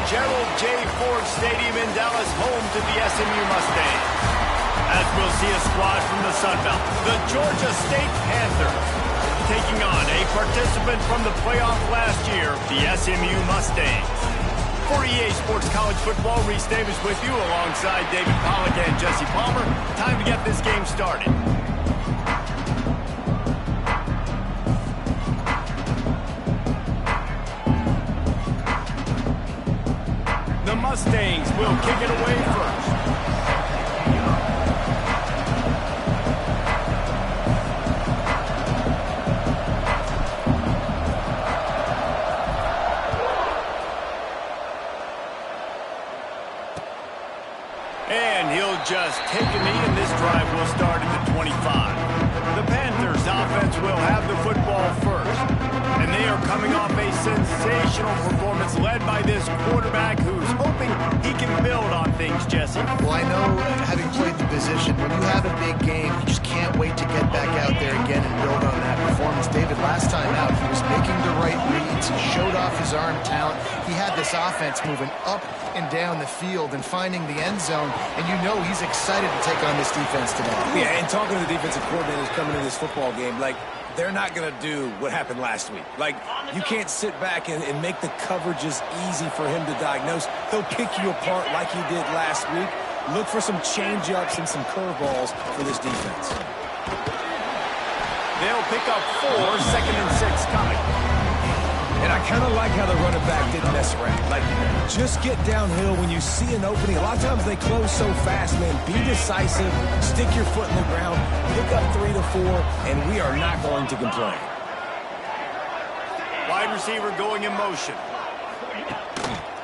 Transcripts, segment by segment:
Gerald J. Ford Stadium in Dallas, home to the SMU Mustangs. As we'll see a squad from the Sun Belt, the Georgia State Panthers, taking on a participant from the playoff last year, the SMU Mustangs. For EA Sports College Football, Reese Davis with you alongside David Pollack and Jesse Palmer. Time to get this game started. The Mustangs will kick it away first. And he'll just take a knee, and this drive will start at the 25. The Panthers offense will have the football first. And they are coming off a sensational performance led by this quarterback who's hoping he can build on things, Jesse. Well, I know, having played the position, when you have a big game, you just can't wait to get back out there again and build on that performance. David, last time out, he was making the right reads. He showed off his arm talent. He had this offense moving up and down the field and finding the end zone, and you know he's excited to take on this defense today. Yeah, and talking to the defensive coordinators coming into this football game, like, they're not going to do what happened last week. Like, you can't sit back and make the coverages easy for him to diagnose. He'll pick you apart like he did last week. Look for some change-ups and some curveballs for this defense. They'll pick up 4, 2nd and 6 coming. And I kind of like how the running back didn't mess around. Like, just get downhill when you see an opening. A lot of times they close so fast, man. Be decisive, stick your foot in the ground, pick up 3 to 4, and we are not going to complain. Wide receiver going in motion.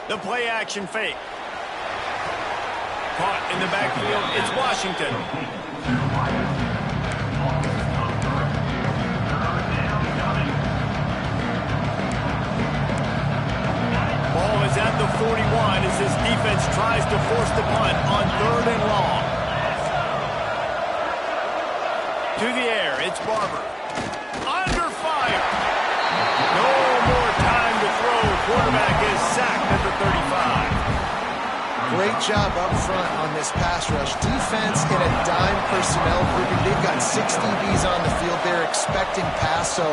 The play action fake. Caught in the backfield, it's Washington. Ball is at the 41 as this defense tries to force the punt on 3rd and long. To the air, it's Barber. Under fire. No more time to throw. Quarterback is sacked at the 35. Great job up front on this pass rush. Defense in a dime personnel grouping. They've got 6 DBs on the field. They're expecting pass, so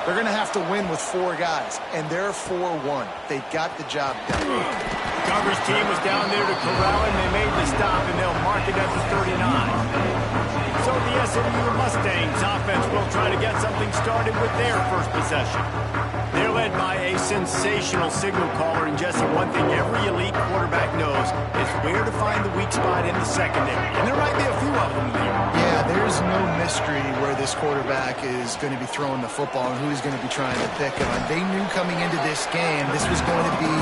they're going to have to win with 4 guys, and they're 4-1. They got the job done. Coverage team was down there to corral him. They made the stop, and they'll mark it at the 39. So the SMU Mustangs offense will try to get something started with their first possession. They're led by a sensational signal caller, and Jesse, one thing every elite quarterback knows is where to find the weak spot in the secondary. And there might be a few of them there. Yeah, there's no mystery where this quarterback is going to be throwing the football and who he's going to be trying to pick on. They knew coming into this game this was going to be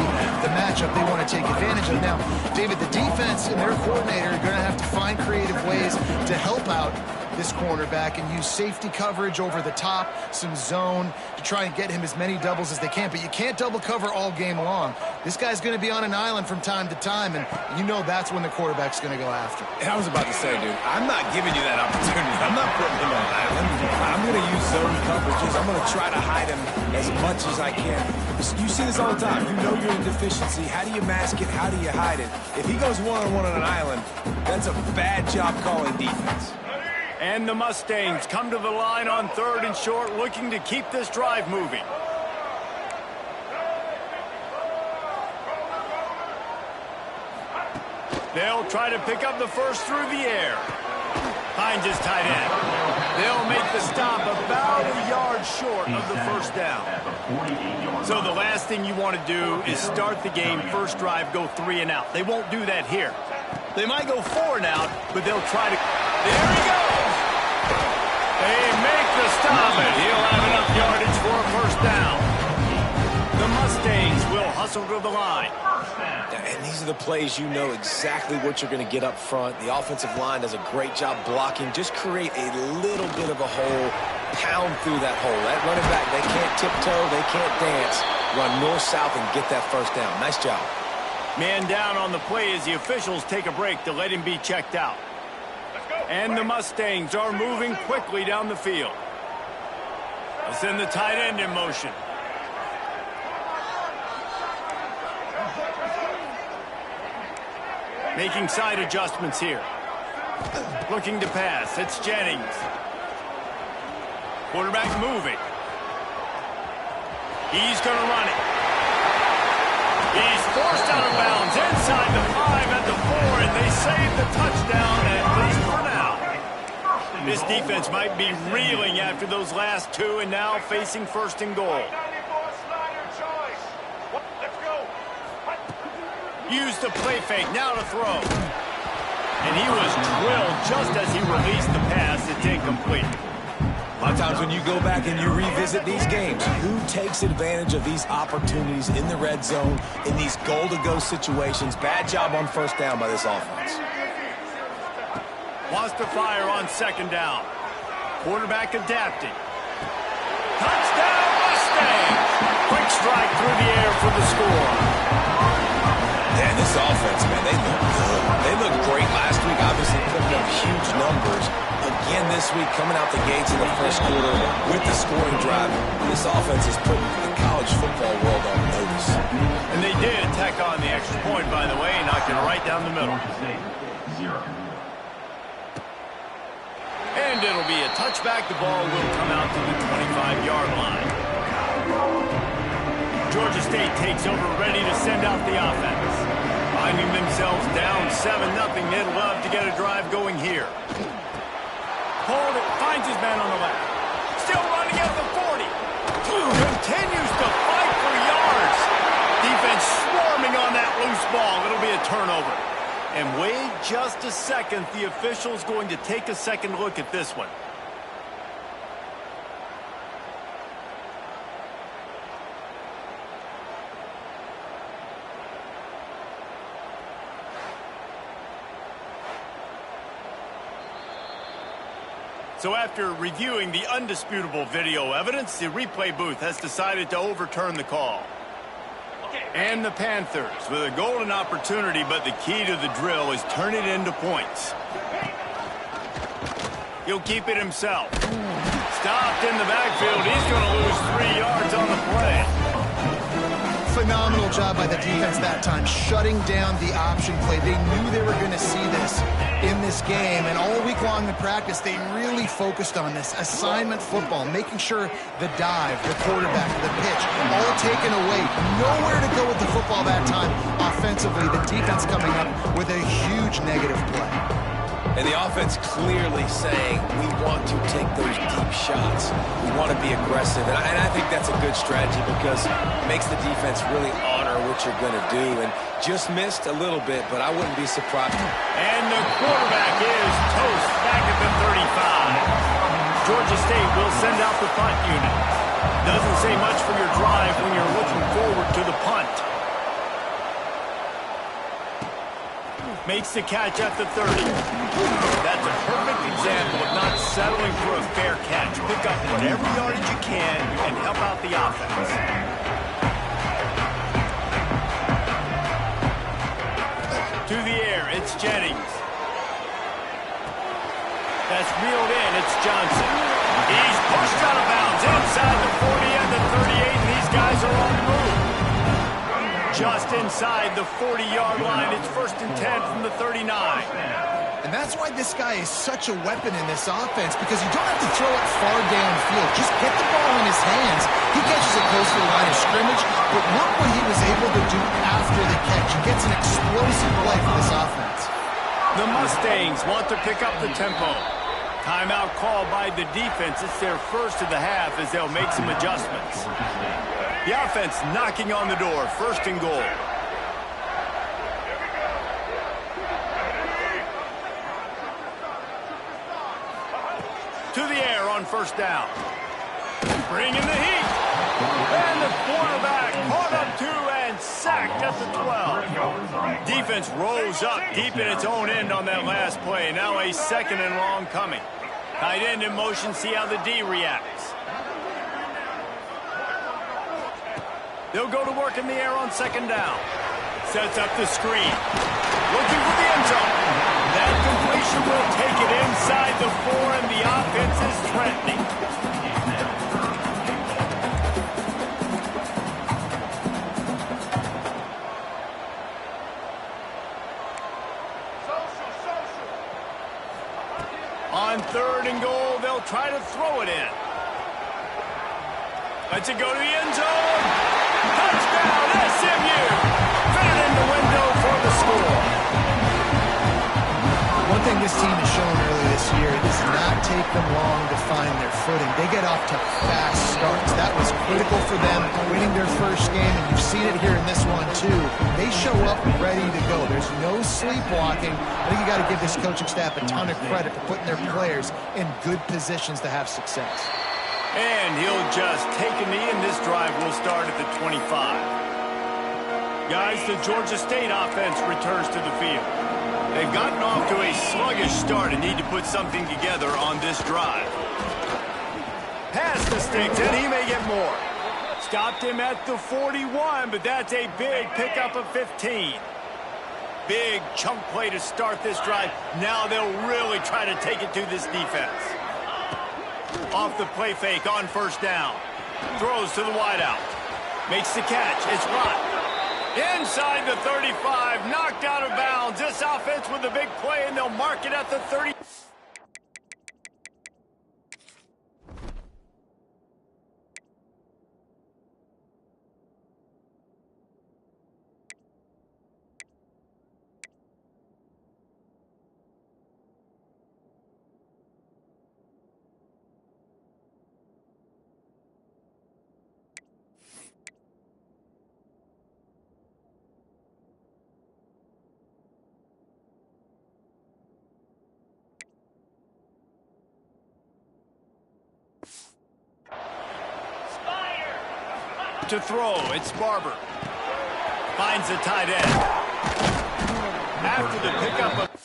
the matchup they want to take advantage of. Now, David, the defense and their coordinator are going to have to find creative ways to help out this cornerback and use safety coverage over the top, some zone to try and get him as many doubles as they can. But you can't double cover all game long. This guy's going to be on an island from time to time, and you know that's when the quarterback's going to go after. And I was about to say, dude, I'm not giving you that opportunity. I'm not putting him on an island. I'm going to use zone coverages. I'm going to try to hide him as much as I can. You see this all the time. You know you're in deficiency. How do you mask it? How do you hide it? If he goes one-on-one on an island, that's a bad job calling defense. And the Mustangs come to the line on 3rd and short, looking to keep this drive moving. They'll try to pick up the first through the air. Finds his tight end. They'll make the stop about a yard short of the first down. So the last thing you want to do is start the game, first drive, go 3 and out. They won't do that here. They might go 4 and out, but they'll try to... There he goes! They make the stop, and hustle to the line. And these are the plays you know exactly what you're going to get up front. The offensive line does a great job blocking. Just create a little bit of a hole, pound through that hole. That running back, they can't tiptoe, they can't dance. Run north-south and get that first down. Nice job. Man down on the play as the officials take a break to let him be checked out. And the Mustangs are moving quickly down the field. They'll send the tight end in motion. Making side adjustments here. Looking to pass. It's Jennings. Quarterback moving. He's going to run it. He's forced out of bounds inside the 5 at the 4, and they save the touchdown, at least for now. This defense might be reeling after those last two, and now facing first and goal. Use the play fake, now to throw. And he was drilled just as he released the pass. It's incomplete. A lot of times when you go back and you revisit these games, who takes advantage of these opportunities in the red zone, in these goal-to-go situations? Bad job on first down by this offense. Wants to fire on second down. Quarterback adapting. Touchdown, Mustangs! Quick strike through the air for the score. And this offense, man, they look good. They looked great last week, obviously putting up huge numbers. Again this week, coming out the gates in the first quarter with the scoring drive. This offense is putting the college football world on notice. And they did tack on the extra point, by the way, knocked it right down the middle. And it'll be a touchback. The ball will come out to the 25-yard line. Georgia State takes over, ready to send out the offense. Finding themselves down 7-0, they'd love to get a drive going here. Hold it, finds his man on the left. Still running at the 40. Continues to fight for yards. Defense swarming on that loose ball. It'll be a turnover. And wait just a second, the official's going to take a second look at this one. So after reviewing the undisputable video evidence, the replay booth has decided to overturn the call. And the Panthers with a golden opportunity, but the key to the drill is turn it into points. He'll keep it himself. Stopped in the backfield. He's going to lose 3 yards on the play. Phenomenal job by the defense that time, shutting down the option play. They knew they were going to see this in this game, and all week long in practice, they really focused on this assignment football, making sure the dive, the quarterback, the pitch, all taken away. Nowhere to go with the football that time offensively. The defense coming up with a huge negative play. And the offense clearly saying, we want to take those deep shots. We want to be aggressive. And I think that's a good strategy because it makes the defense really honor what you're going to do. And just missed a little bit, but I wouldn't be surprised. And the quarterback is toast back at the 35. Georgia State will send out the punt unit. Doesn't say much for your drive when you're looking forward to the punt. Makes the catch at the 30. That's a perfect example of not settling for a fair catch. Pick up whatever yardage you can and help out the offense. To the air, it's Jennings. That's reeled in, it's Johnson. He's pushed out of bounds inside the 40 and the 38, and these guys are on the move. Just inside the 40-yard line. It's 1st and 10 from the 39. And that's why this guy is such a weapon in this offense, because you don't have to throw it far downfield. Just get the ball in his hands. He catches it close to the line of scrimmage, but look what he was able to do after the catch. He gets an explosive play for this offense. The Mustangs want to pick up the tempo. Timeout called by the defense. It's their first of the half as they'll make some adjustments. The offense knocking on the door, 1st and goal. To the air on 1st down. Bringing the heat. And the quarterback caught up 2 and sacked at the 12. Defense rose up deep in its own end on that last play. Now a 2nd and long coming. Tight end in motion, see how the D reacts. They'll go to work in the air on 2nd down. Sets up the screen. Looking for the end zone. That completion will take it inside the 4, and the offense is threatening. On 3rd and goal, they'll try to throw it in. Lets it go to the end zone. Touchdown, SMU! Fit it in the window for the score. One thing this team has shown early this year, it does not take them long to find their footing. They get off to fast starts. That was critical for them winning their first game, and you've seen it here in this one too. They show up ready to go. There's no sleepwalking. I think you got to give this coaching staff a ton of credit for putting their players in good positions to have success. And he'll just take a knee, and this drive will start at the 25. Guys, the Georgia State offense returns to the field. They've gotten off to a sluggish start and need to put something together on this drive. Pass the sticks, and he may get more. Stopped him at the 41, but that's a big pickup of 15. Big chunk play to start this drive. Now they'll really try to take it to this defense. Off the play fake on 1st down. Throws to the wideout. Makes the catch. It's Rott. Inside the 35. Knocked out of bounds. This offense with a big play, and they'll mark it at the 30. To throw, it's Barber. Finds the tight end. After the pickup of...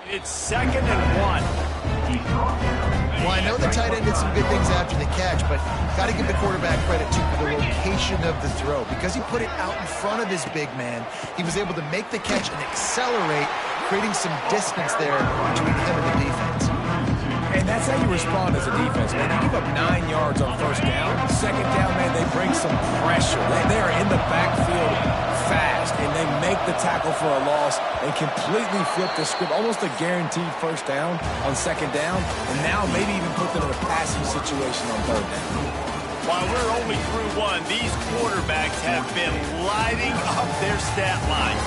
It's 2nd and 1. Well, I know the tight end did some good things after the catch, but got to give the quarterback credit, too, for the location of the throw. Because he put it out in front of his big man, he was able to make the catch and accelerate, creating some distance there between him and the defense. And that's how you respond as a defense, man. You give up 9 yards on 1st down. 2nd down, man, they bring some pressure. They are in the backfield fast, and they make the tackle for a loss and completely flip the script. Almost a guaranteed 1st down on 2nd down, and now maybe even put them in a passing situation on 3rd down. While we're only through 1, these quarterbacks have been lighting up their stat line.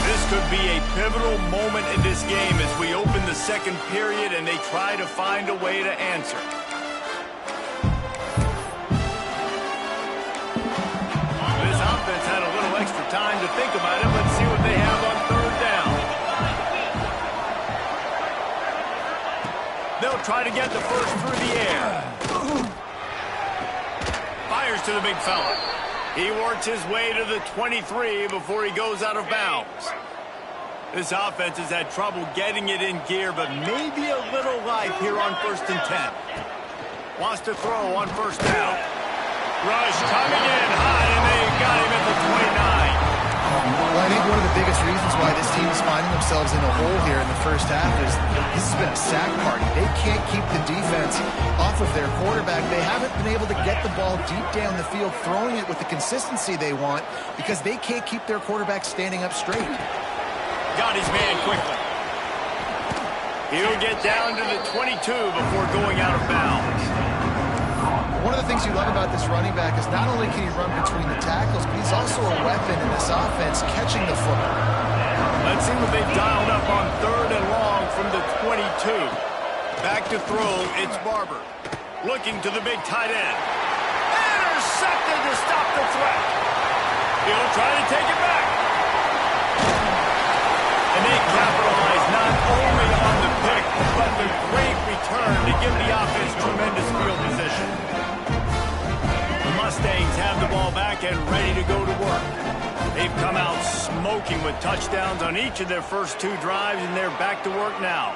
This could be a pivotal moment in this game as we open the 2nd period and they try to find a way to answer. This offense had a little extra time to think about it. Let's see what they have on 3rd down. They'll try to get the first through the air. Fires to the big fella. He works his way to the 23 before he goes out of bounds. This offense has had trouble getting it in gear, but maybe a little life here on 1st and 10. Wants to throw on 1st down. Rush coming in high, and they got him at the 29. Well, I think one of the biggest reasons why this team is finding themselves in a hole here in the first half is this has been a sack party. They can't keep the defense off of their quarterback. They haven't been able to get the ball deep down the field, throwing it with the consistency they want because they can't keep their quarterback standing up straight. Got his man quickly. He'll get down to the 22 before going out of bounds. One of the things things you love about this running back is not only can he run between the tackles, but he's also a weapon in this offense catching the football. Let's see what they've dialed up on 3rd and long from the 22. Back to throw, it's Barber. Looking to the big tight end. Intercepted to stop the threat. He'll try to take it back. And they capitalize not only on the pick, but the great return to give the offense tremendous field position. The Mustangs have the ball back and ready to go to work. They've come out smoking with touchdowns on each of their first 2 drives, and they're back to work now.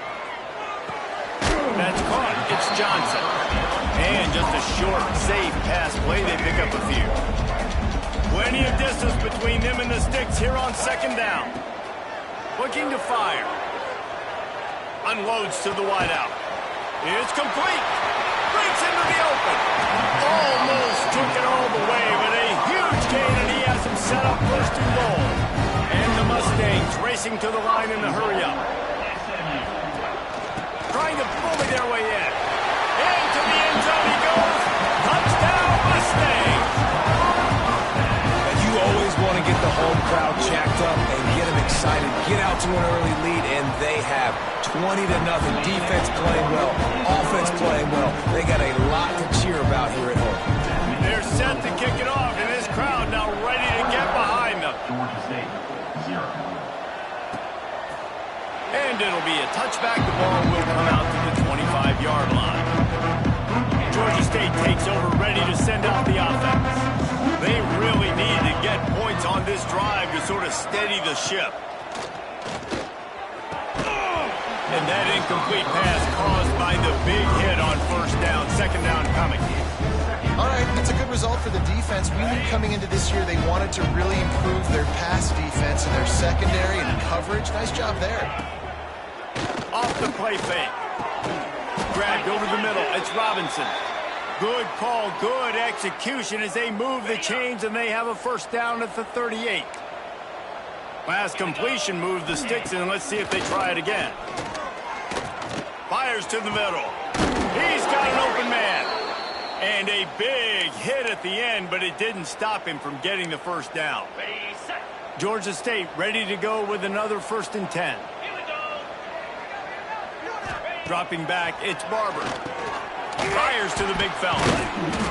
That's caught. It's Johnson. And just a short, safe pass play. They pick up a few. Plenty of distance between them and the sticks here on 2nd down. Looking to fire. Unloads to the wideout. It's complete. Breaks into the open. Almost took it all the way, but a huge gain, and he has him set up 1st and goal. And the Mustangs racing to the line in the hurry-up. Trying to bully their way in. Into the end zone he goes. Touchdown, Mustangs! And you always want to get the home crowd jacked up and get them excited. Get out to an early lead, and they have 20-0. Defense playing well. Offense playing well. They got a lot to cheer about here at home. They're set to kick it off, and this crowd now ready to get behind them. Georgia State, 0. And it'll be a touchback. The ball will come out to the 25-yard line. Georgia State takes over, ready to send out the offense. They really need to get points on this drive to sort of steady the ship. And that incomplete pass caused by the big hit on 1st down. 2nd down coming. All right, that's a good result for the defense. We knew coming into this year they wanted to really improve their pass defense and their secondary and coverage. Nice job there. Off the play fake. Dragged over the middle. It's Robinson. Good call, good execution as they move the chains, and they have a 1st down at the 38. Last completion moved the sticks in. Let's see if they try it again. Fires to the middle. He's got an open man. And a big hit at the end, but it didn't stop him from getting the 1st down. Georgia State ready to go with another 1st and 10. Dropping back, it's Barber. Fires to the big fella.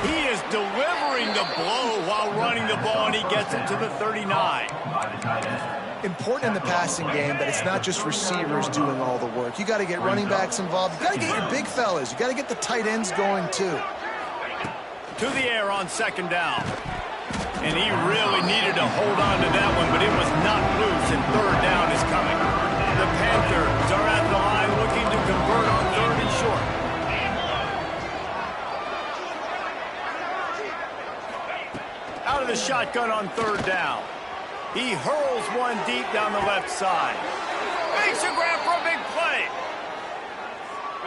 He is delivering the blow while running the ball, and he gets it to the 39. Important in the passing game that it's not just receivers doing all the work. You got to get running backs involved. You got to get your big fellas. You got to get the tight ends going too. To the air on 2nd down. And he really needed to hold on to that one, but it was not loose, and 3rd down is coming. The Panthers are at the line looking to convert on 3rd and short. Out of the shotgun on 3rd down. He hurls one deep down the left side. Makes a grab for a big play.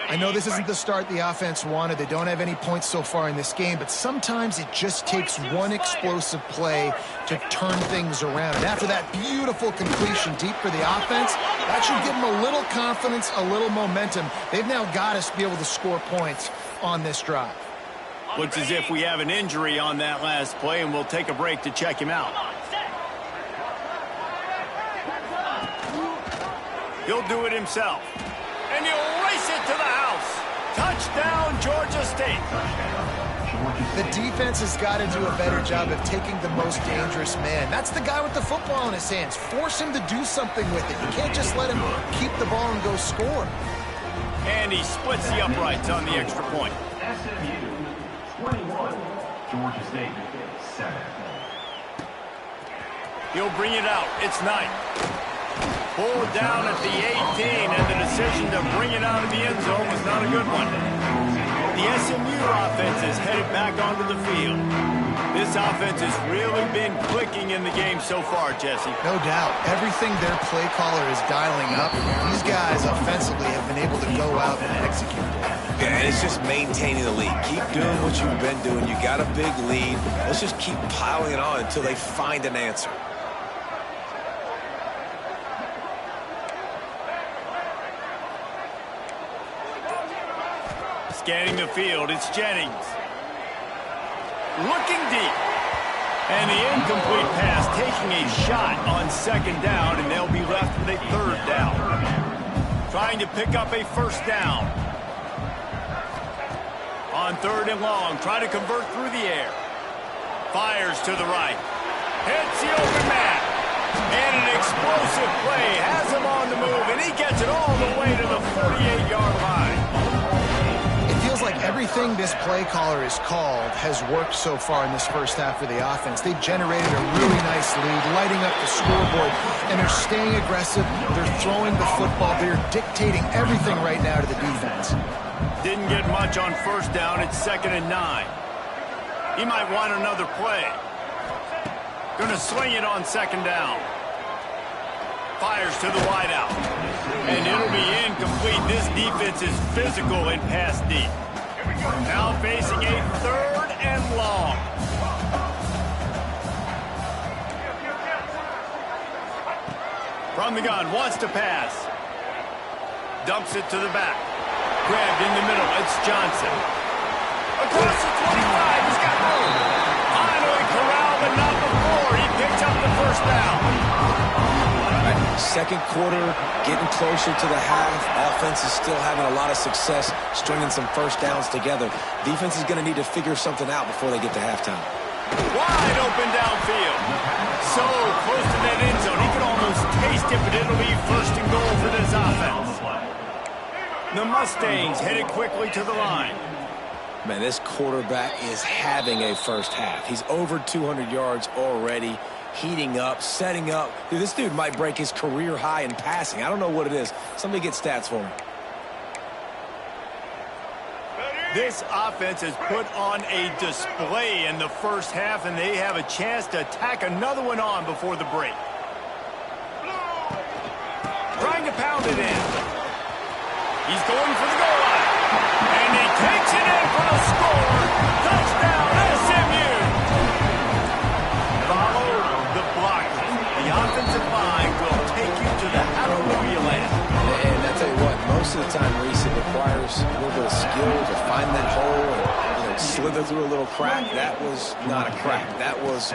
I know this isn't the start the offense wanted. They don't have any points so far in this game, but sometimes it just takes one explosive play to turn things around. And after that beautiful completion deep for the offense, that should give them a little confidence, a little momentum. They've now got us to be able to score points on this drive. Looks as if we have an injury on that last play, and we'll take a break to check him out. He'll do it himself. And he'll race it to the house. Touchdown, Georgia State. The defense has got to do a better job of taking the most dangerous man. That's the guy with the football in his hands. Force him to do something with it. You can't just let him keep the ball and go score. And he splits the uprights on the extra point. SMU, 21. Georgia State, 7. He'll bring it out. It's Knight. Pulled down at the 18, and the decision to bring it out of the end zone was not a good one. The SMU offense is headed back onto the field. This offense has really been clicking in the game so far, Jesse. No doubt. Everything their play caller is dialing up, these guys offensively have been able to go out and execute it. Yeah, and it's just maintaining the lead. Keep doing what you've been doing. You got a big lead. Let's just keep piling it on until they find an answer. Scanning the field, it's Jennings. looking deep. And the incomplete pass taking a shot on second down, and they'll be left with a third down. Trying to pick up a first down. On third and long, try to convert through the air. Fires to the right. Hits the open man. And an explosive play has him on the move, and he gets it all the way to the 48-yard line. It feels like everything this play caller has called has worked so far in this first half for the offense. They've generated a really nice lead, lighting up the scoreboard, and they're staying aggressive. They're throwing the football. They're dictating everything right now to the defense. Didn't get much on first down. It's 2nd and 9. He might want another play. Going to swing it on second down. Fires to the wideout. And it'll be incomplete. This defense is physical and pass deep. Now facing a third and long. From the gun, wants to pass. Dumps it to the back. Grabbed in the middle. It's Johnson. Across the 25. He's got room. Finally corralled, but not before. He picks up the first down. Second quarter, getting closer to the half. Offense is still having a lot of success stringing some first downs together. Defense is going to need to figure something out before they get to halftime. Wide open downfield. So close to that end zone. He can almost taste it, but it'll be first and goal for this offense. The Mustangs headed quickly to the line. Man, this quarterback is having a first half. He's over 200 yards already, heating up, setting up. Dude, this dude might break his career high in passing. I don't know what it is. Somebody get stats for him. This offense has put on a display in the first half, and they have a chance to tack another one on before the break. Trying to pound it in. He's going for the goal line. And he takes it in for the score. Touchdown, SMU. Follow the block. The offensive line will take you to the hallelujah land. And I tell you what, most of the time, Reese, it requires a little bit of skill to find that hole and slither through a little crack. That was not a crack. That was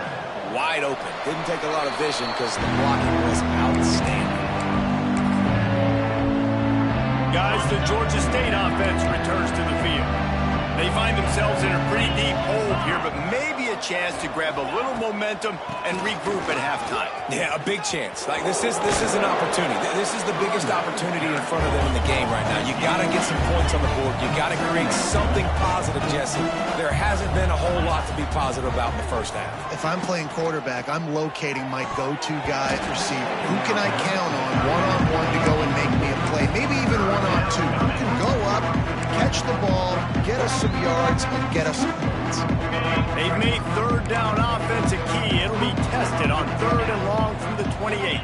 wide open. Didn't take a lot of vision because the blocking was outstanding. Guys, the Georgia State offense returns to the field. They find themselves in a pretty deep hole here, but maybe a chance to grab a little momentum and regroup at halftime. Yeah, a big chance. Like this is an opportunity. This is the biggest opportunity in front of them in the game right now. You got to get some points on the board. You got to create something positive, Jesse. There hasn't been a whole lot to be positive about in the first half. If I'm playing quarterback, I'm locating my go-to guy at receiver. Who can I count on one-on-one to go and make me a play? Maybe even one-on-two. Who can go up, catch the ball, get us some yards, and get us some points. They've made third down offense a key. It'll be tested on third and long from the 28.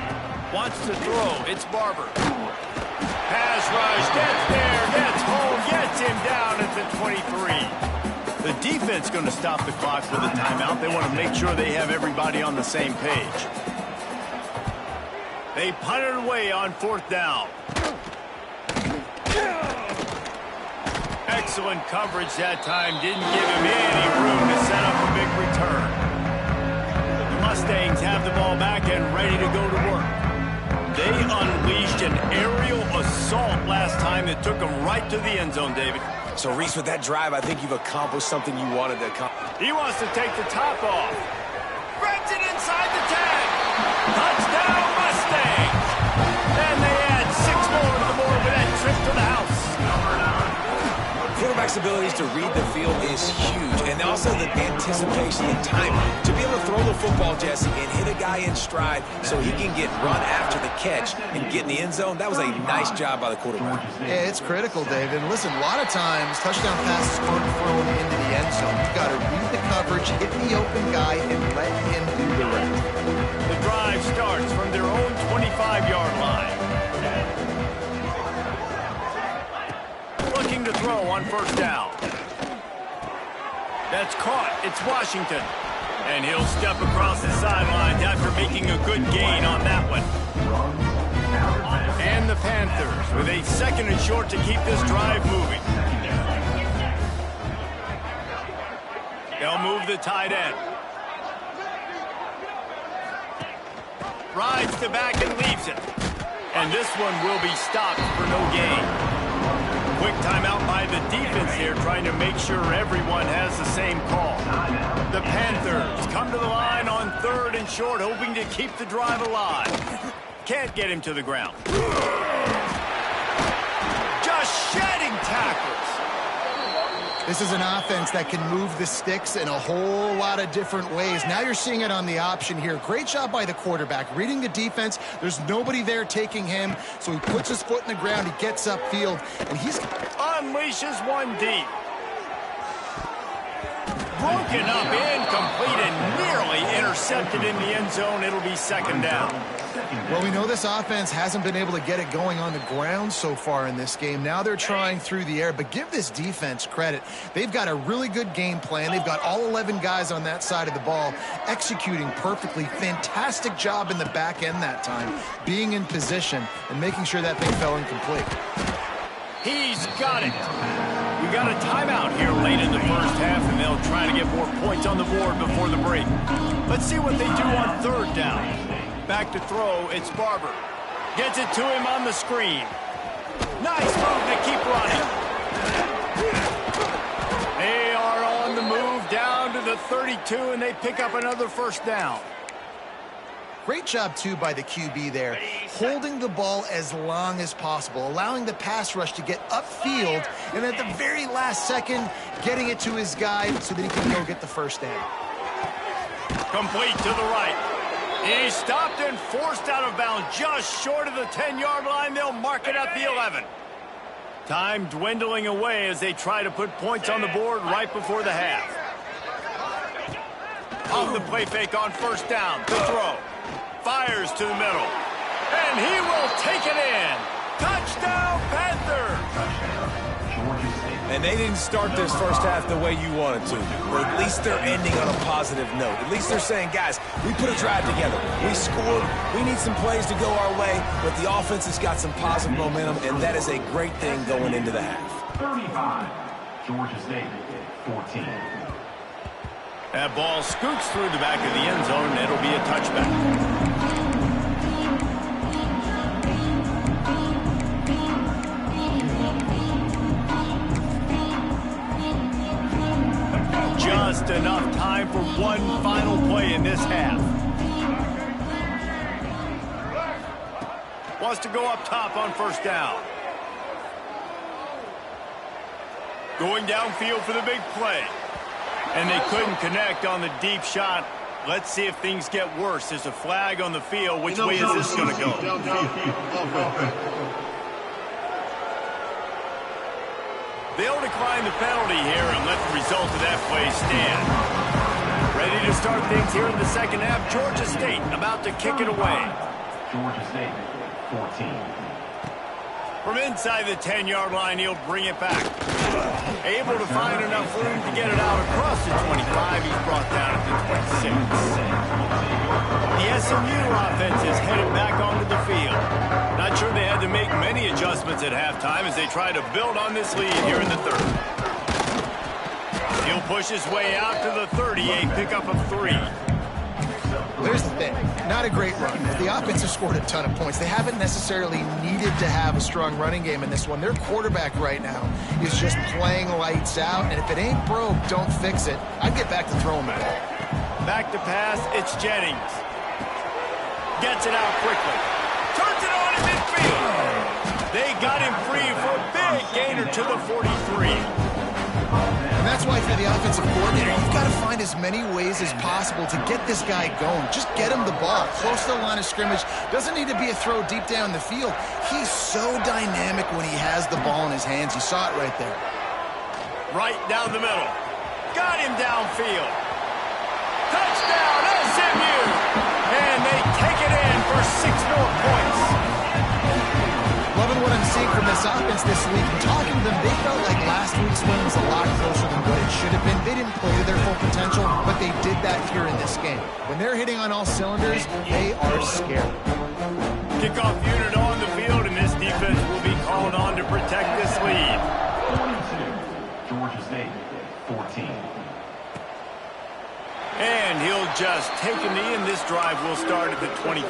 Wants to throw. It's Barber. Pass rush. Gets there. Gets home. Gets him down at the 23. The defense going to stop the clock with a timeout. They want to make sure they have everybody on the same page. They punt it away on fourth down. Excellent coverage that time. Didn't give him any room to set up a big return. The Mustangs have the ball back and ready to go to work. They unleashed an aerial assault last time that took them right to the end zone, David. So, Reese, with that drive, I think you've accomplished something you wanted to accomplish. He wants to take the top off. Spreads it inside the tag. Touchdown, Mustangs. And they add 6 more to the board with that trip to the house. Quarterback's abilities to read the field is huge, and also the anticipation and timing. To be able to throw the football, Jesse, and hit a guy in stride so he can get run after the catch and get in the end zone, that was a nice job by the quarterback. Yeah, it's critical, David. Listen, a lot of times, touchdown passes aren't thrown into the end zone. You've got to read the coverage, hit the open guy, and let him do the rest. The drive starts from their own 25-yard line. Looking to throw on first down. That's caught. It's Washington. And he'll step across the sidelines after making a good gain on that one. And the Panthers with a 2nd and short to keep this drive moving. They'll move the tight end. Rides the back and leaves it. And this one will be stopped for no gain. Quick timeout by the defense here, trying to make sure everyone has the same call. The Panthers come to the line on 3rd and short, hoping to keep the drive alive. Can't get him to the ground. Just shedding tackles. This is an offense that can move the sticks in a whole lot of different ways. Now you're seeing it on the option here. Great job by the quarterback. Reading the defense, there's nobody there taking him, so he puts his foot in the ground, he gets upfield, and he's... Unleashes one deep. Broken up, incomplete, and nearly intercepted in the end zone. It'll be 2nd down. Well, we know this offense hasn't been able to get it going on the ground so far in this game. Now they're trying through the air, but give this defense credit. They've got a really good game plan. They've got all 11 guys on that side of the ball executing perfectly. Fantastic job in the back end that time, being in position and making sure that thing fell incomplete. He's got it. We got a timeout here late in the first half, and they'll try to get more points on the board before the break. Let's see what they do on 3rd down. Back to throw, it's Barber. Gets it to him on the screen. Nice move to keep running. They are on the move down to the 32, and they pick up another 1st down. Great job, too, by the QB there, holding the ball as long as possible, allowing the pass rush to get upfield, and at the very last second, getting it to his guy so that he can go get the 1st down. Complete to the right. He's stopped and forced out of bounds just short of the 10-yard line. They'll mark it at the 11. Time dwindling away as they try to put points on the board right before the half. Off the play fake on 1st down. The throw. Fires to the middle. And he will take it in. Touchdown, Panthers! And they didn't start this first half the way you wanted to. But at least they're ending on a positive note. At least they're saying, guys, we put a drive together. We scored. We need some plays to go our way. But the offense has got some positive momentum, and that is a great thing going into the half. 35, Georgia State, 14. That ball scoots through the back of the end zone, and it'll be a touchback. Just enough time for one final play in this half. Wants to go up top on 1st down. Going downfield for the big play. And they couldn't connect on the deep shot. Let's see if things get worse. There's a flag on the field. Which way is this going to go? They'll decline the penalty here and let the result of that play stand. Ready to start things here in the 2nd half. Georgia State about to kick it away. Georgia State, 14. From inside the 10-yard line, he'll bring it back. Able to find enough room to get it out across the 25. He's brought down at the 26. The SMU offense is headed back onto the field. Not sure they had to make many adjustments at halftime as they try to build on this lead here in the 3rd. He'll push his way out to the 38, pickup of 3. There's the thing. Not a great run. The offense has scored a ton of points. They haven't necessarily needed to have a strong running game in this one. Their quarterback right now is just playing lights out, and if it ain't broke, don't fix it. I'd get back to throwing the ball. Back to pass, it's Jennings. Gets it out quickly. Turns it on in midfield. They got him free for a big gainer to the 43. And that's why for the offensive coordinator, you've got to find as many ways as possible to get this guy going. Just get him the ball. Close to the line of scrimmage. Doesn't need to be a throw deep down the field. He's so dynamic when he has the ball in his hands. You saw it right there. Right down the middle. Got him downfield. Touchdown, SMU! And they take it in for 6 more points. Loving what I'm seeing from this offense this week. And talking to them, they felt like last week's win was a lot closer than what it should have been. They didn't play to their full potential, but they did that here in this game. When they're hitting on all cylinders, they are scary. Kickoff unit on the field, and this defense will be called on to protect this lead. 42, Georgia State, 14. And he'll just take a knee, and this drive will start at the 25.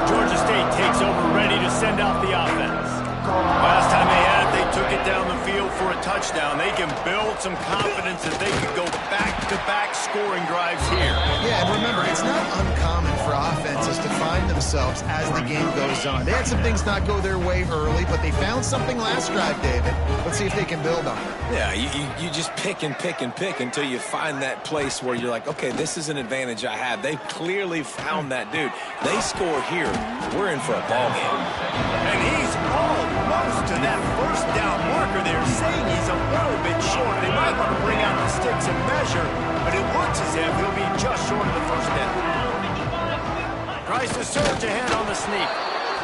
Georgia State takes over, ready to send out the offense. Last time they had it, they took it down the field for a touchdown. They can build some confidence that they can go back-to-back scoring drives here. Yeah, and remember, it's not uncommon for offenses to find themselves as the game goes on. They had some things not go their way early, but they found something last drive, David. Let's see if they can build on it. Yeah, you just pick and pick and pick until you find that place where you're like, okay, this is an advantage I have. They clearly found that dude. They score here, we're in for a ball game. And he's almost to that first down marker. They're saying he's a little bit short. They might want to bring out the sticks and measure, but it looks as if he'll be just short of the first down. Tries to surge ahead on the sneak.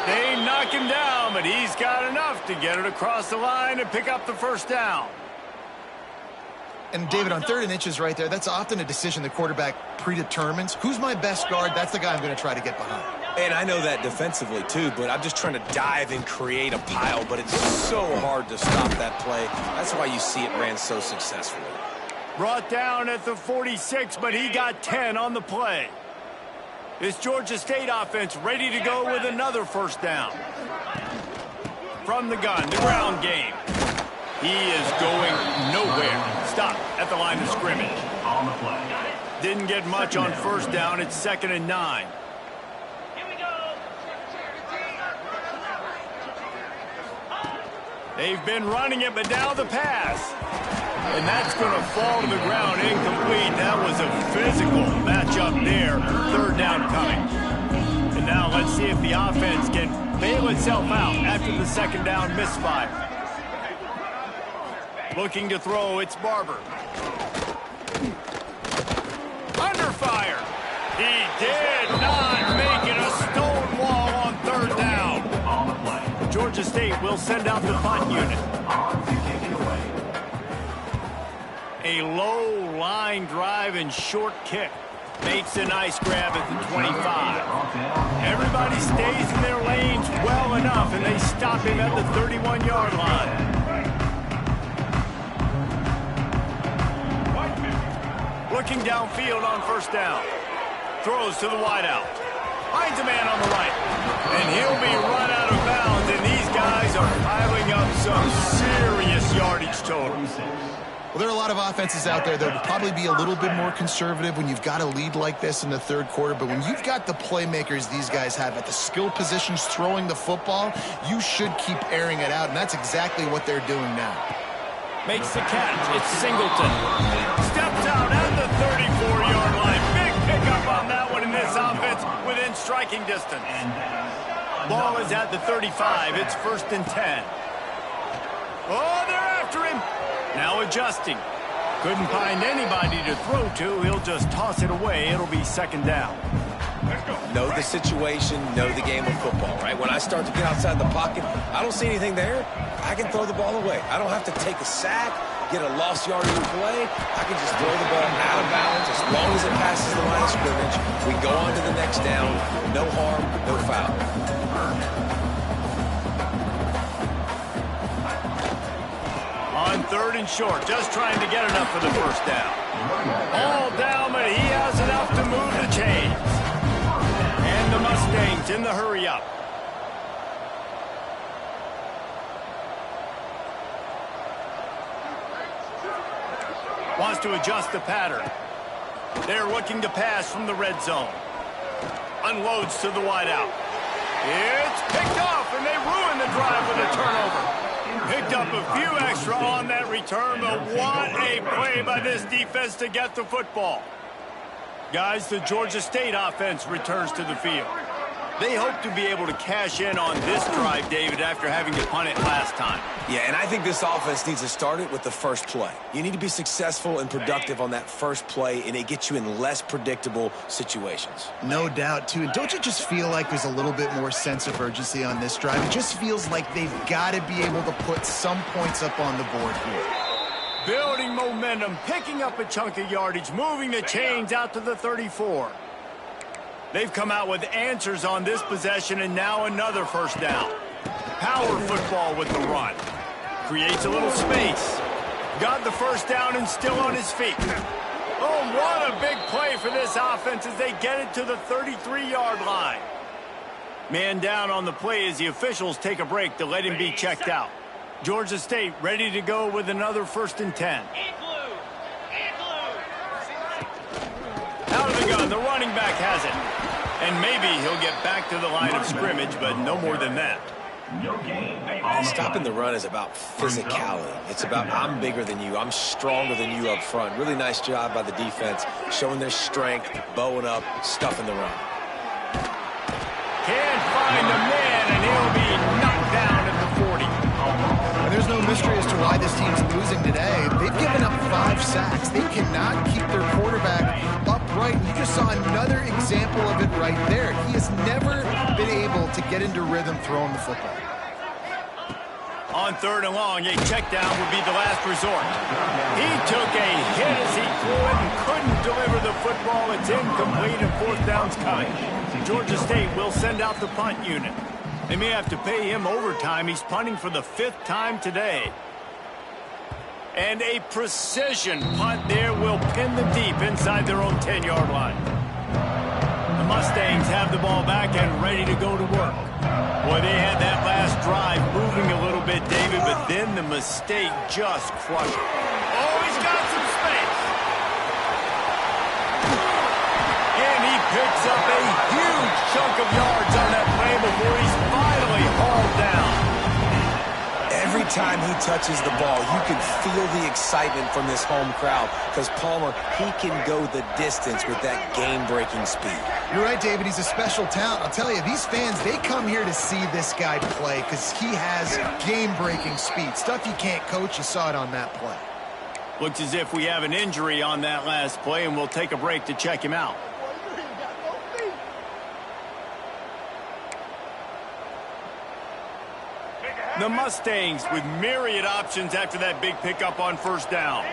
They knock him down, but he's got enough to get it across the line and pick up the first down. And, David, on 3rd and inches right there, that's often a decision the quarterback predetermines. Who's my best guard? That's the guy I'm going to try to get behind. And I know that defensively, too, but I'm just trying to dive and create a pile, but it's so hard to stop that play. That's why you see it ran so successfully. Brought down at the 46, but he got 10 on the play. This Georgia State offense ready to go with another first down. From the gun, the ground game. He is going nowhere. Stop at the line of scrimmage. On the play. Didn't get much on first down. It's 2nd and 9. They've been running it, but now the pass. And that's going to fall to the ground incomplete. That was a physical matchup there. 3rd down coming. And now let's see if the offense can bail itself out after the 2nd down misfire. Looking to throw, it's Barber. Under fire. He did not make it a stone wall on 3rd down. On the play. Georgia State will send out the punt unit. On to kick it away. A low line drive and short kick. Makes a nice grab at the 25. Everybody stays in their lanes well enough, and they stop him at the 31-yard line. Looking downfield on first down. Throws to the wideout. Finds a man on the right. And he'll be run out of bounds, and these guys are piling up some serious yardage total. Well, there are a lot of offenses out there that would probably be a little bit more conservative when you've got a lead like this in the 3rd quarter. But when you've got the playmakers these guys have at the skill positions throwing the football, you should keep airing it out, and that's exactly what they're doing now. Makes the catch. It's Singleton. Steps out at the 34-yard line. Big pickup on that one in this offense within striking distance. Ball is at the 35. It's 1st and 10. Oh, they're after him. Now adjusting. Couldn't find anybody to throw to. He'll just toss it away. It'll be 2nd down. Know the situation, know the game of football, right? When I start to get outside the pocket, I don't see anything there, I can throw the ball away. I don't have to take a sack, get a lost yardage play. I can just throw the ball out of bounds as long as it passes the line of scrimmage. We go on to the next down. No harm, no foul. On 3rd and short, just trying to get enough for the first down. All down, but he has enough to move the chains. And the Mustangs in the hurry up. Wants to adjust the pattern. They're looking to pass from the red zone. Unloads to the wideout. It's picked off, and they ruin the drive with a turnover. Picked up a few extra on that return, but what a play by this defense to get the football. Guys, the Georgia State offense returns to the field. They hope to be able to cash in on this drive, David, after having to punt it last time. Yeah, and I think this offense needs to start it with the first play. You need to be successful and productive on that first play, and it gets you in less predictable situations. No doubt, too. And don't you just feel like there's a little bit more sense of urgency on this drive? It just feels like they've got to be able to put some points up on the board here. Building momentum, picking up a chunk of yardage, moving the chains out to the 34. They've come out with answers on this possession, and now another first down. Power football with the run. Creates a little space. Got the first down and still on his feet. Oh, what a big play for this offense as they get it to the 33-yard line. Man down on the play as the officials take a break to let him be checked out. Georgia State ready to go with another 1st and 10. Out of the gun, the running back has it. And maybe he'll get back to the line of scrimmage, but no more than that. Stopping the run is about physicality. It's about I'm bigger than you. I'm stronger than you up front. Really nice job by the defense, showing their strength, bowing up, stuffing the run. Can't find the man, and he'll be knocked down at the 40. And there's no mystery as to why this team's losing today. They've given up 5 sacks. They cannot keep their quarterback upright. You just saw another example of it right there. He has never been able to get into rhythm throwing the football. On 3rd and long, a check down would be the last resort. He took a hit as he threw it and couldn't deliver the football. It's incomplete and 4th down's coming. Georgia State will send out the punt unit. They may have to pay him overtime. He's punting for the 5th time today. And a precision punt there will pin them deep inside their own 10-yard line. The Mustangs have the ball back and ready to go to work. Boy, they had that last drive moving a little bit, David, but then the mistake just crushed it. Oh, he's got some space. And he picks up a huge chunk of yards on that play before he's finally hauled down. Every time he touches the ball, you can feel the excitement from this home crowd because Palmer, he can go the distance with that game-breaking speed. You're right, David. He's a special talent. I'll tell you, these fans, they come here to see this guy play because he has game-breaking speed. Stuff you can't coach. You saw it on that play. Looks as if we have an injury on that last play, and we'll take a break to check him out. The Mustangs with myriad options after that big pickup on 1st down.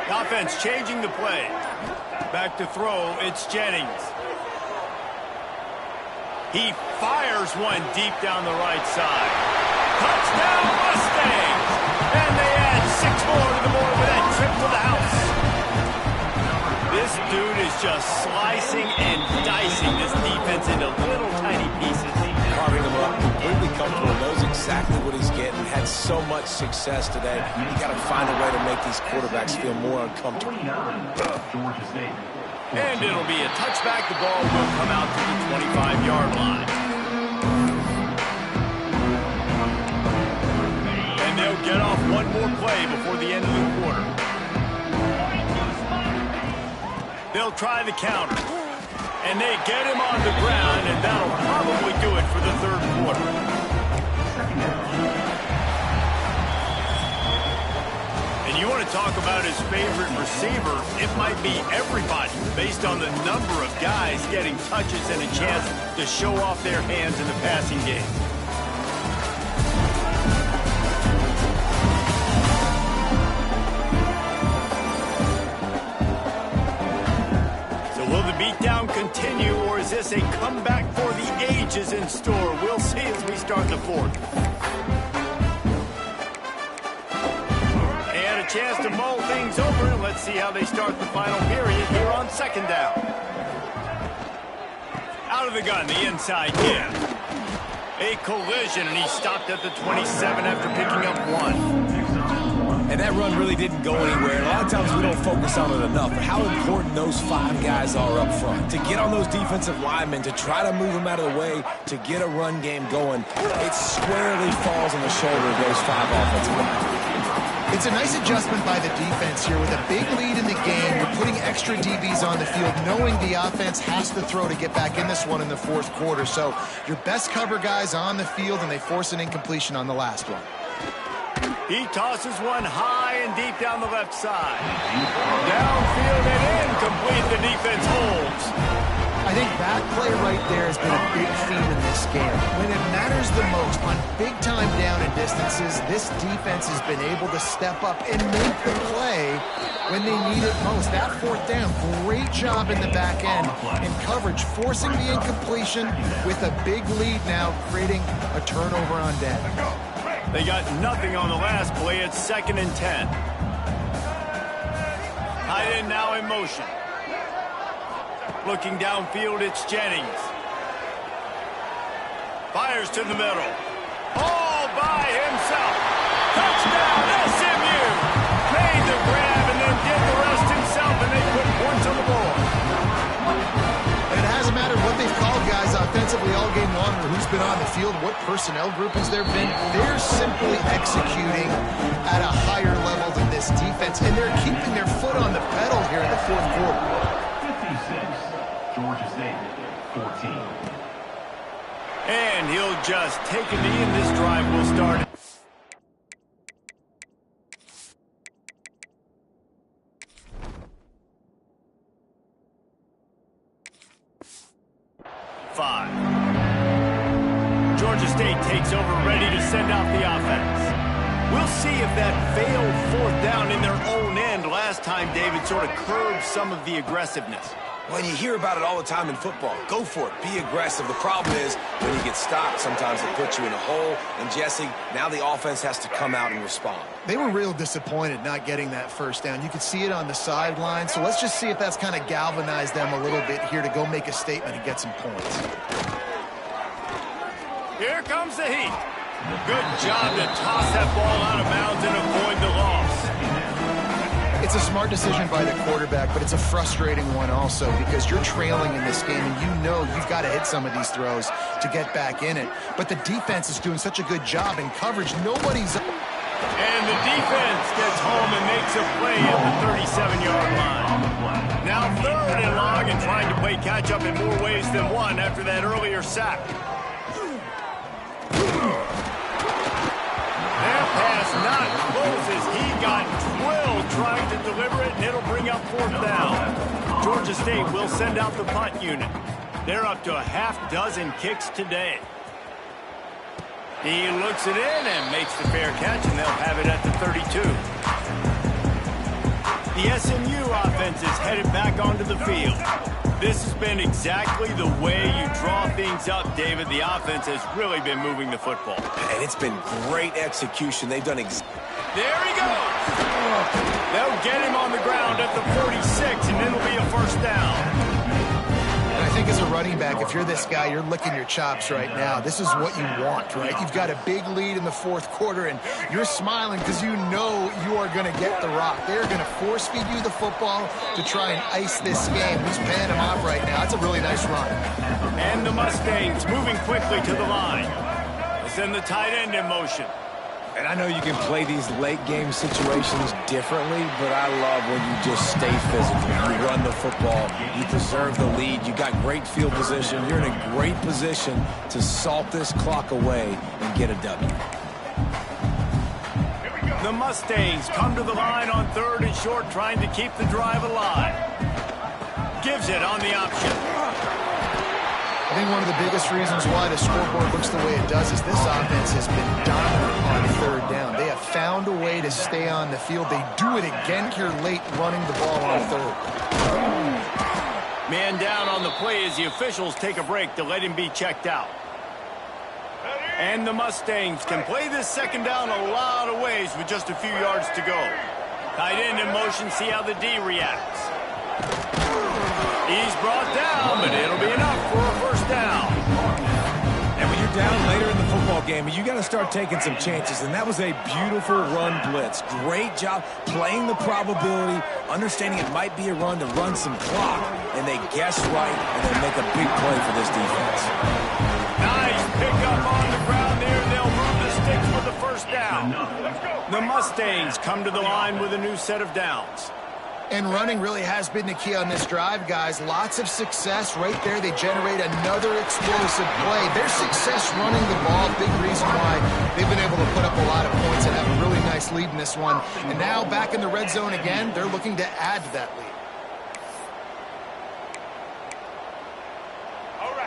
The offense changing the play. Back to throw, it's Jennings. He fires one deep down the right side. Touchdown Mustangs! And they add 6 more to the board with that trip to the house. This dude is just slicing and dicing this defense into little tiny pieces. Carving them up, completely comfortable, knows exactly what he's getting, had so much success today. You got to find a way to make these quarterbacks feel more uncomfortable. And it'll be a touchback. The ball will come out to the 25-yard line. And they'll get off one more play before the end of the quarter. They'll try the counter. And they get him on the ground, and that'll probably do it for the 3rd quarter. And you want to talk about his favorite receiver, it might be everybody based on the number of guys getting touches and a chance to show off their hands in the passing game. Will the beatdown continue, or is this a comeback for the ages in store? We'll see as we start the 4th. And a chance to mull things over. Let's see how they start the final period here on 2nd down. Out of the gun, the inside give. A collision, and he stopped at the 27 after picking up 1. And that run really didn't go anywhere. And a lot of times we don't focus on it enough. But how important those 5 guys are up front. To get on those defensive linemen, to try to move them out of the way, to get a run game going, it squarely falls on the shoulder of those 5 offensive linemen. It's a nice adjustment by the defense here. With a big lead in the game, you're putting extra DBs on the field, knowing the offense has to throw to get back in this one in the 4th quarter. So your best cover guys on the field, and they force an incompletion on the last one. He tosses one high and deep down the left side. Downfield and incomplete. The defense holds. I think that play right there has been a big theme in this game. When it matters the most, on big-time down and distances, this defense has been able to step up and make the play when they need it most. That 4th down, great job in the back end in coverage, forcing the incompletion with a big lead now, creating a turnover on down. They got nothing on the last play. It's 2nd and 10. Tight end now in motion. Looking downfield, it's Jennings. Fires to the middle. All by himself. Touchdown, SMU. Made the grab and then did the rest himself, and they put points on the board. And it hasn't mattered what they've called guys offensively all game long or who's been on the field, what personnel groupings there have been. They're simply executing at a higher level than this defense, and they're keeping their foot on the pedal here in the fourth quarter. 56, Georgia State, 14. And he'll just take a knee, and this drive will start. Georgia State takes over, ready to send out the offense. We'll see if that failed 4th down in their own end last time, David, sort of curbed some of the aggressiveness. Well, you hear about it all the time in football. Go for it. Be aggressive. The problem is when you get stopped, sometimes it puts you in a hole. And, Jesse, now the offense has to come out and respond. They were real disappointed not getting that 1st down. You could see it on the sideline. So let's just see if that's kind of galvanized them a little bit here to go make a statement and get some points. Here comes the heat. Good job to toss that ball out of bounds and avoid the loss. It's a smart decision by the quarterback, but it's a frustrating one also because you're trailing in this game and you know you've got to hit some of these throws to get back in it. But the defense is doing such a good job in coverage. Nobody's... And the defense gets home and makes a play at the 37-yard line. Now 3rd and long and trying to play catch-up in more ways than one after that earlier sack. That pass not close as he got drilled trying to deliver it, and it'll bring up 4th down. Georgia State will send out the punt unit. They're up to a half-dozen kicks today. He looks it in and makes the fair catch, and they'll have it at the 32. The SMU offense is headed back onto the field. This has been exactly the way you draw things up, David. The offense has really been moving the football. And it's been great execution. They've done There he goes! They'll get him on the ground at the 46, and it'll be a 1st down. And I think as a running back, if you're this guy, you're licking your chops right now. This is what you want, right? You've got a big lead in the 4th quarter, and you're smiling because you know you are going to get the rock. They're going to force-feed you the football to try and ice this game. Who's paying him off right now? That's a really nice run. And the Mustangs moving quickly to the line. They send the tight end in motion. And I know you can play these late-game situations differently, but I love when you just stay physical. You run the football. You preserve the lead. You got great field position. You're in a great position to salt this clock away and get a W. The Mustangs come to the line on 3rd and short, trying to keep the drive alive. Gives it on the option. I think one of the biggest reasons why the scoreboard looks the way it does is this offense has been dominant on 3rd down. They have found a way to stay on the field. They do it again here late, running the ball on 3rd. Man down on the play as the officials take a break to let him be checked out. And the Mustangs can play this 2nd down a lot of ways with just a few yards to go. Tight end in motion, see how the D reacts. He's brought down, but it'll be enough for a 1st down. And when you're down later in the football game, you got to start taking some chances, and that was a beautiful run blitz. Great job playing the probability, understanding it might be a run to run some clock, and they guess right, and they make a big play for this defense. Nice pick up on the ground there. They'll move the sticks for the 1st down. The Mustangs come to the line with a new set of downs. And running really has been the key on this drive, guys. Lots of success right there. They generate another explosive play. Their success running the ball, big reason why they've been able to put up a lot of points and have a really nice lead in this one. And now back in the red zone again, they're looking to add to that lead.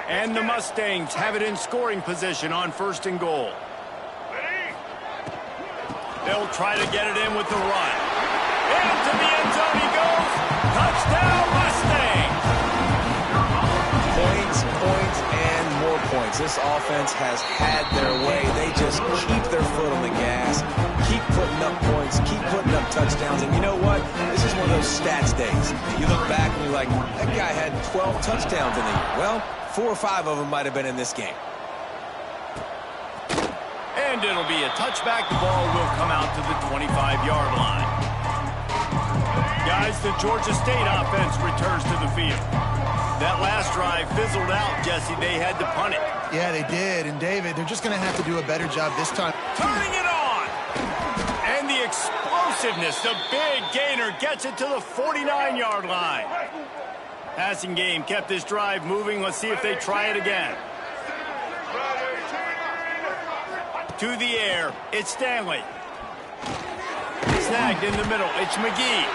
And the Mustangs have it in scoring position on 1st and goal. They'll try to get it in with the run. Into the end zone he goes. Touchdown, Mustangs! Points, points, and more points. This offense has had their way. They just keep their foot on the stats days. You look back and you're like, that guy had 12 touchdowns in the year. Well, 4 or 5 of them might have been in this game. And it'll be a touchback. The ball will come out to the 25-yard line. Guys, the Georgia State offense returns to the field. That last drive fizzled out, Jesse. They had to punt it. Yeah, they did. And, David, they're just going to have to do a better job this time. Turning it on! And the explosiveness, the big gainer gets it to the 49-yard line. Passing game kept this drive moving. Let's see if they try it again. To the air, it's Stanley. Snagged in the middle, it's McGee.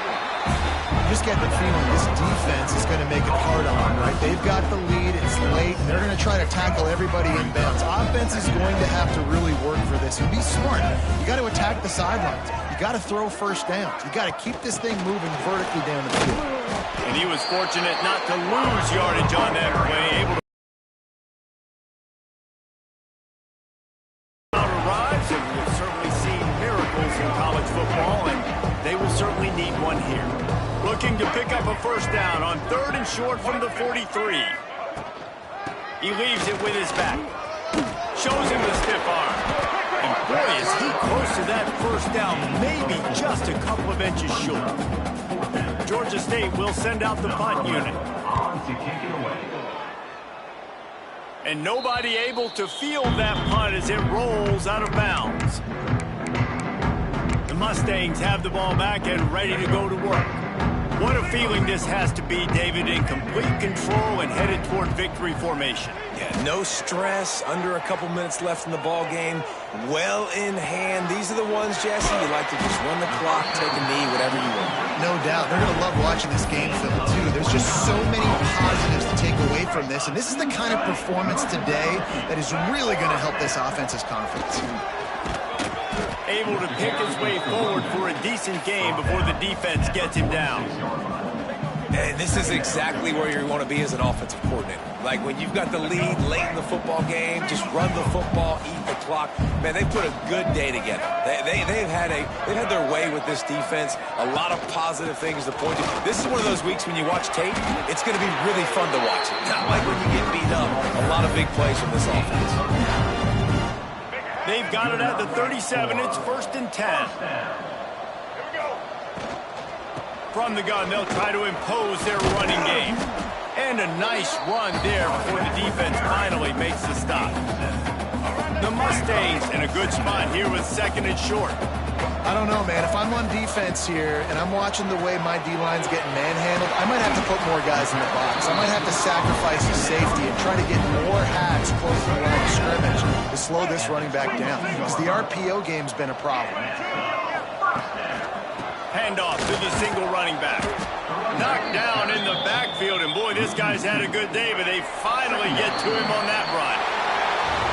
Just get the feeling this defense is going to make it hard on them, right? They've got the lead, it's late, and they're going to try to tackle everybody inbounds. Offense is going to have to really work for this and be smart. You got to attack the sidelines. You got to throw first downs. You got to keep this thing moving vertically down the field. And he was fortunate not to lose yardage on that play, able to arrives, and we've certainly seen miracles in college football, and they will certainly need one here. Looking to pick up a first down on 3rd and short from the 43. He leaves it with his back. Shows him the stiff arm. And boy, is he close to that first down, maybe just a couple of inches short. Georgia State will send out the punt unit. On to kick it away. And nobody able to field that punt as it rolls out of bounds. The Mustangs have the ball back and ready to go to work. What a feeling this has to be, David, in complete control and headed toward victory formation. Yeah, no stress, under a couple minutes left in the ball game, well in hand. These are the ones, Jesse, you like to just run the clock, take a knee, whatever you want. No doubt. They're going to love watching this game film, too. There's just so many positives to take away from this, and this is the kind of performance today that is really going to help this offense's confidence. Able to pick his way forward for a decent game before the defense gets him down. And this is exactly where you want to be as an offensive coordinator. Like when you've got the lead late in the football game, just run the football, eat the clock. Man, they put a good day together. They've had their way with this defense. A lot of positive things to point to. This is one of those weeks when you watch tape, it's going to be really fun to watch it. Not like when you get beat up. A lot of big plays from this offense. They've got it at the 37. It's 1st and 10. From the gun, they'll try to impose their running game. And a nice run there before the defense finally makes the stop. The Mustangs in a good spot here with 2nd and short. I don't know, man. If I'm on defense here and I'm watching the way my D-line's getting manhandled, I might have to put more guys in the box. I might have to sacrifice the safety and try to get more hacks close to the line of scrimmage to slow this running back down. Because the RPO game's been a problem. Handoff to the single running back. Knocked down in the backfield, and boy, this guy's had a good day, but they finally get to him on that run.